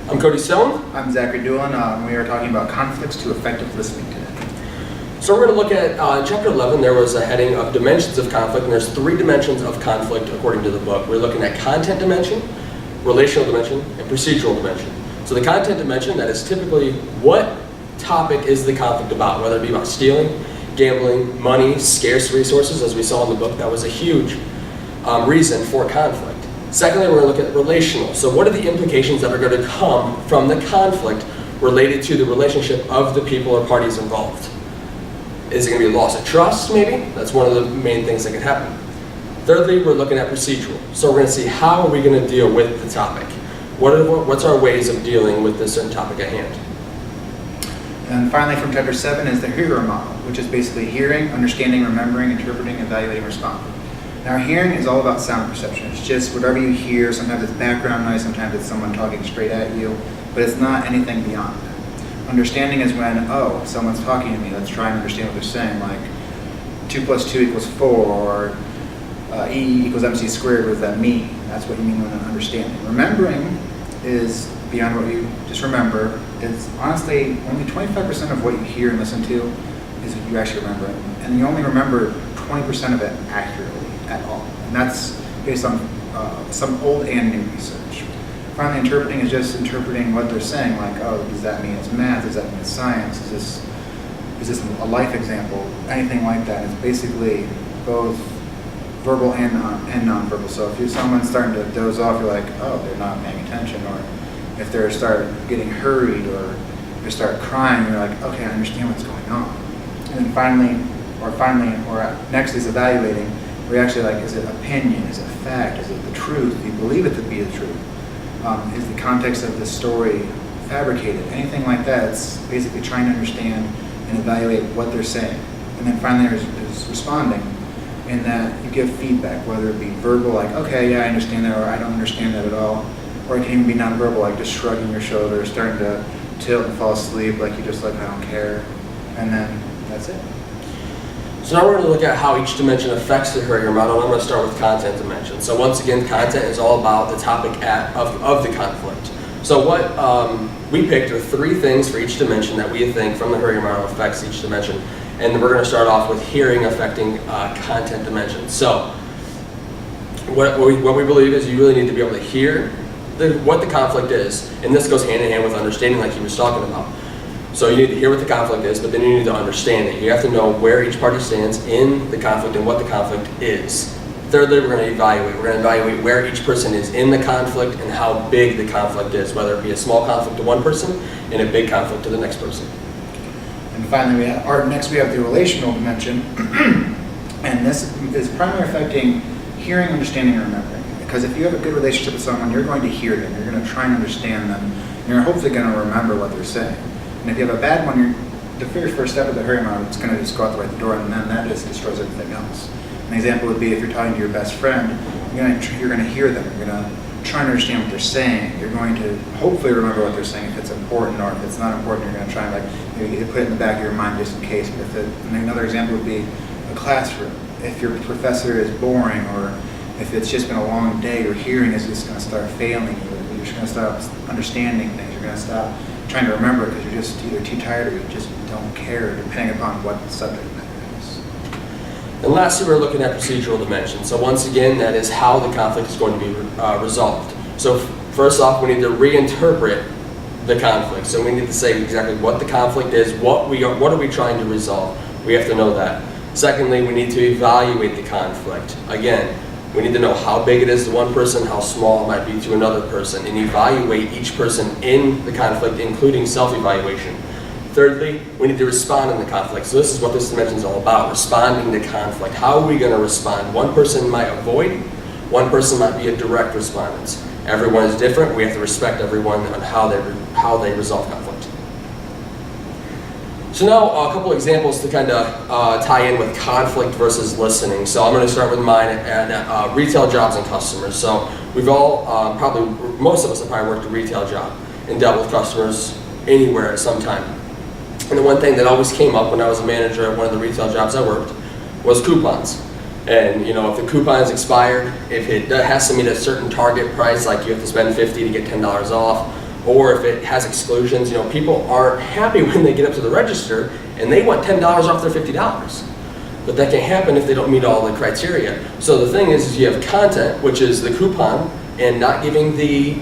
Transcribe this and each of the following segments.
I'm Cody Stone. I'm Zachary Doolen. We are talking about conflicts to effective listening today. So we're going to look at, in Chapter 11, there was a heading of dimensions of conflict, and there's 3 dimensions of conflict according to the book. We're looking at content dimension, relational dimension, and procedural dimension. So the content dimension, that is typically what topic is the conflict about, whether it be about stealing, gambling, money, scarce resources, as we saw in the book. That was a huge reason for conflict. Secondly, we're going to look at relational. So what are the implications that are going to come from the conflict related to the relationship of the people or parties involved? Is it going to be a loss of trust, maybe? That's one of the main things that can happen. Thirdly, we're looking at procedural. So we're going to see how are we going to deal with the topic. What's our ways of dealing with this certain topic at hand? And finally, from Chapter 7 is the hearer model, which is basically hearing, understanding, remembering, interpreting, evaluating, responding. Now, hearing is all about sound perception. It's just whatever you hear. Sometimes it's background noise, sometimes it's someone talking straight at you, but it's not anything beyond that. Understanding is when, oh, someone's talking to me, let's try and understand what they're saying, like 2 + 2 = 4, or E = MC squared, what does that mean? That's what you mean when understanding. Remembering is beyond what you just remember. It's honestly only 25% of what you hear and listen to is what you actually remember, and you only remember 20% of it accurately at all, and that's based on some old and new research. Finally, interpreting is just interpreting what they're saying, like, oh, does that mean it's math? Does that mean it's science? Is this a life example? Anything like that. It's basically both verbal and nonverbal. So if someone's starting to doze off, you're like, oh, they're not paying attention. Or if they start getting hurried or they start crying, you're like, okay, I understand what's going on. And then finally, next is evaluating. We're actually like, is it opinion? Is it fact? Is it the truth? Do you believe it to be the truth? Is the context of the story fabricated? Anything like that. It's basically trying to understand and evaluate what they're saying. And then finally there's responding, in that you give feedback, whether it be verbal, like, okay, yeah, I understand that, or I don't understand that at all. Or it can even be nonverbal, like just shrugging your shoulders, starting to tilt and fall asleep, like you just like, I don't care. And then that's it. So now we're going to look at how each dimension affects the hearer model, and I'm going to start with content dimension. So once again, content is all about the topic of the conflict. So what we picked are 3 things for each dimension that we think from the hearer model affects each dimension. And we're going to start off with hearing affecting content dimension. So what we believe is you really need to be able to hear what the conflict is, and this goes hand in hand with understanding, like he was talking about. So you need to hear what the conflict is, but then you need to understand it. You have to know where each party stands in the conflict and what the conflict is. Thirdly, we're going to evaluate. We're going to evaluate where each person is in the conflict and how big the conflict is, whether it be a small conflict to one person and a big conflict to the next person. And finally, next we have the relational dimension, and this is primarily affecting hearing, understanding, and remembering. Because if you have a good relationship with someone, you're going to hear them, you're going to try and understand them, and you're hopefully going to remember what they're saying. And if you have a bad one, the very first step of the hearing model is going to just go out the right door, and then that just destroys everything else. An example would be if you're talking to your best friend, you're going to hear them, you're going to try and understand what they're saying, you're going to hopefully remember what they're saying if it's important, or if it's not important, you're going to try and maybe put it in the back of your mind just in case. But and another example would be a classroom. If your professor is boring, or if it's just been a long day, your hearing is just going to start failing you, you're just going to stop understanding things, you're going to stop trying to remember because you're just either too tired or you just don't care, depending upon what the subject matter is. And lastly, we're looking at procedural dimension. So once again, that is how the conflict is going to be resolved. So first off, we need to reinterpret the conflict. So we need to say exactly what the conflict is, what are we trying to resolve. We have to know that. Secondly, we need to evaluate the conflict. Again, we need to know how big it is to one person, how small it might be to another person, and evaluate each person in the conflict, including self-evaluation. Thirdly, we need to respond in the conflict. So this is what this dimension is all about, responding to conflict. How are we going to respond? One person might avoid, one person might be a direct respondent. Everyone is different. We have to respect everyone on how they resolve conflict. So now a couple examples to kind of tie in with conflict versus listening. So I'm going to start with mine at retail jobs and customers. So we've all, most of us have probably worked a retail job and dealt with customers anywhere at some time. And the one thing that always came up when I was a manager at one of the retail jobs I worked was coupons. And if the coupon is expired, if it has to meet a certain target price, like you have to spend $50 to get $10 off, or if it has exclusions. You know, people aren't happy when they get up to the register and they want $10 off their $50. But that can happen if they don't meet all the criteria. So the thing is you have content, which is the coupon, and not giving the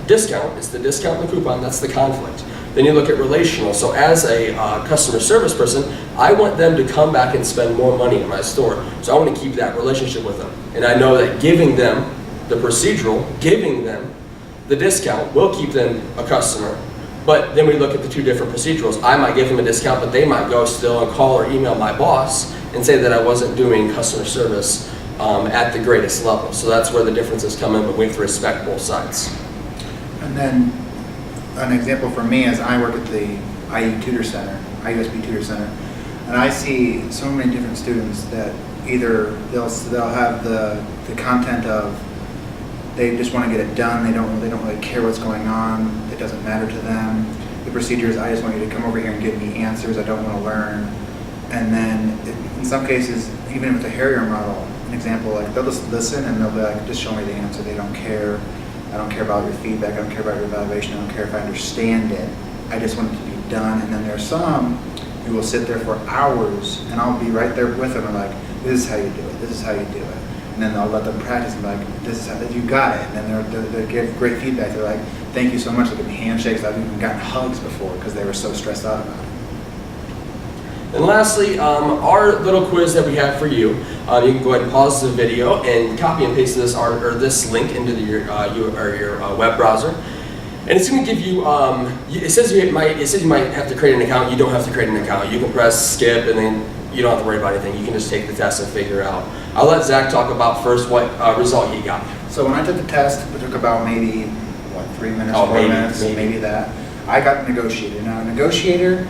discount. It's the discount and the coupon, that's the conflict. Then you look at relational. So as a customer service person, I want them to come back and spend more money in my store. So I want to keep that relationship with them. And I know that giving them the procedural, giving them the discount will keep them a customer. But then we look at the two different procedurals. I might give them a discount, but they might go still and call or email my boss and say that I wasn't doing customer service at the greatest level. So that's where the differences come in, but we have to respect both sides. And then an example for me is I work at the IU Tutor Center, IUSB Tutor Center, and I see so many different students that either they'll have the content of they just want to get it done. They don't really care what's going on. It doesn't matter to them. The procedure is I just want you to come over here and give me answers. I don't want to learn. And then in some cases, even with the Harrier model, an example, like they'll just listen and they'll be like, just show me the answer. They don't care. I don't care about your feedback. I don't care about your evaluation. I don't care if I understand it. I just want it to be done. And then there's some who will sit there for hours and I'll be right there with them and like, this is how you do it. This is how you do it. And then I'll let them practice and be like, this is how you got it. And then they give great feedback. They're like, thank you so much. They'll give me handshakes. I've even gotten hugs before because they were so stressed out about it. And lastly, our little quiz that we have for you, you can go ahead and pause the video and copy and paste this this link into your web browser. And it's going to give you, it says you might have to create an account. You don't have to create an account. You can press skip and then you don't have to worry about anything. You can just take the test and figure out. I'll let Zach talk about first what result he got. So when I took the test, it took about maybe, 3 minutes, 4 minutes, maybe that. I got negotiator. Now a negotiator,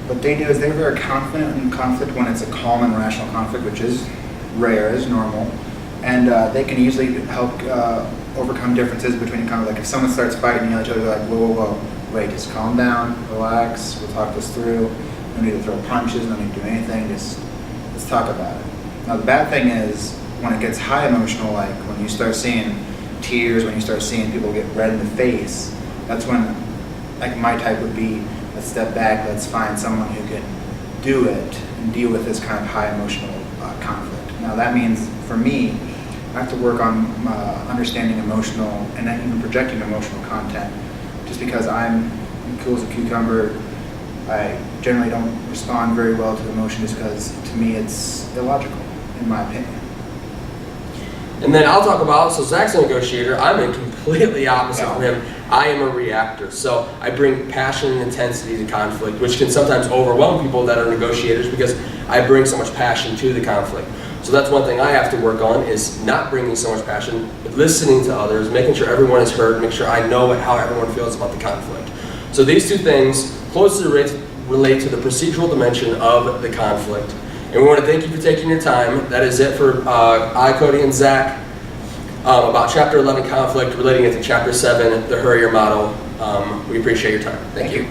what they do is they're very confident in conflict when it's a calm and rational conflict, which is rare, is normal. And they can usually help overcome differences between conflict. Like if someone starts fighting, you know, each other, like, whoa, wait, just calm down, relax, we'll talk this through. No need to throw punches, no need to do anything, just let's talk about it. Now the bad thing is when it gets high emotional, like when you start seeing tears, when you start seeing people get red in the face, that's when, like my type would be, let's step back, let's find someone who can do it and deal with this kind of high emotional conflict. Now that means for me, I have to work on understanding emotional and then even projecting emotional content. Just because I'm cool as a cucumber, I generally don't respond very well to emotion just because to me it's illogical, in my opinion. And then I'll talk about, so Zach's a negotiator, I'm in completely opposite from him. I am a reactor, so I bring passion and intensity to conflict, which can sometimes overwhelm people that are negotiators because I bring so much passion to the conflict. So that's one thing I have to work on is not bringing so much passion, but listening to others, making sure everyone is heard, make sure I know how everyone feels about the conflict. So these two things closely relate to the procedural dimension of the conflict. And we want to thank you for taking your time. That is it for Cody and Zach about Chapter 11 conflict relating it to Chapter 7, the Harrier model. We appreciate your time. Thank you.